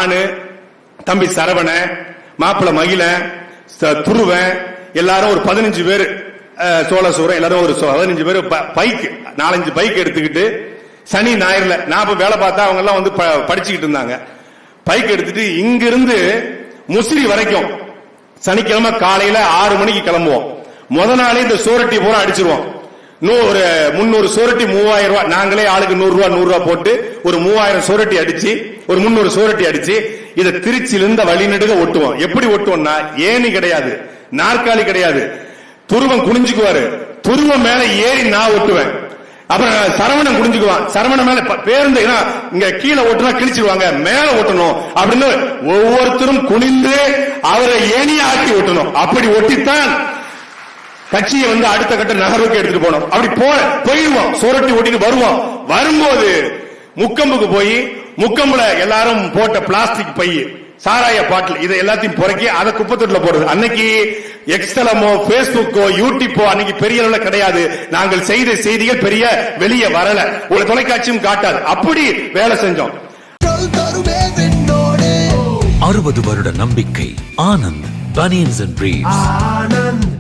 நானு, தம்பி சரவண, மாப்பிள்ள மகிழ, துருவன், எல்லாரும் ஒரு 15 பேர், சோழசூரம் எல்லாரும் ஒரு 15 பேர் பைக், 4-5 பைக் எடுத்துக்கிட்டு சனி ஞாயிறுல நான் வேலை பார்த்தா அவங்க எல்லாம் வந்து படிச்சுக்கிட்டு இருந்தாங்க. பைக் எடுத்துட்டு இங்கிருந்து முசிறி வரைக்கும் சனிக்கிழமை காலையில 6 மணிக்கு கிளம்புவோம். முத நாளே இந்த சோரட்டி பூரா அடிச்சிருவோம். ஒரு 300 சோரட்டி 3000 ரூபாய், நாங்களே ஆளுக்கு 100 ரூபாய் 100 ரூபாய் போட்டு ஒரு 3000 சோரட்டி அடிச்சு, ஒரு 300 சோரட்டி அடிச்சு இதை திருச்சியிலிருந்து வழிநெடுக ஒட்டுவோம். எப்படி ஒட்டுவோம்னா, ஏணி கிடையாது, நாற்காலி கிடையாது, துருவம் குனிஞ்சுக்குவாரு, துருவம் மேல ஏறி நான் ஒட்டுவேன். அப்புறம் சரவணன் குனிஞ்சுக்குவான், சரவணன் மேல பேருந்து இங்க கீழே ஓட்டுனா கிழிச்சிருவாங்க, மேல ஓட்டணும் அப்படின்னு ஒவ்வொருத்தரும் குனிந்து அவரை ஏணி ஆக்கி ஒட்டணும். அப்படி ஒட்டித்தான் கட்சியை வந்து அடுத்த கட்ட நகர்வுக்கு எடுத்துட்டு போனோம். அப்படி போயிடுவோம், சோரட்டி ஓட்டிட்டு வருவோம். வரும்போது முக்கம்புக்கு போய் முக்கம்புல எல்லாரும் போட்ட பிளாஸ்டிக் பை, சாராய பாட்டில், இதை எல்லாத்தையும் புறக்கி அதை குப்பத்தொட்டில போடுறது. அன்னைக்கு எக்ஸ்தலமோ பேஸ்புக்கோ யூடியூப்போ அன்னைக்கு பெரிய அளவுல கிடையாது. நாங்கள் செய்த செய்திகள் பெரிய வெளியே வரல, ஒரு தொலைக்காட்சியும் காட்டாது. அப்படி வேலை செஞ்சோம். 60 வருட நம்பிக்கை. Anand banians and briefs.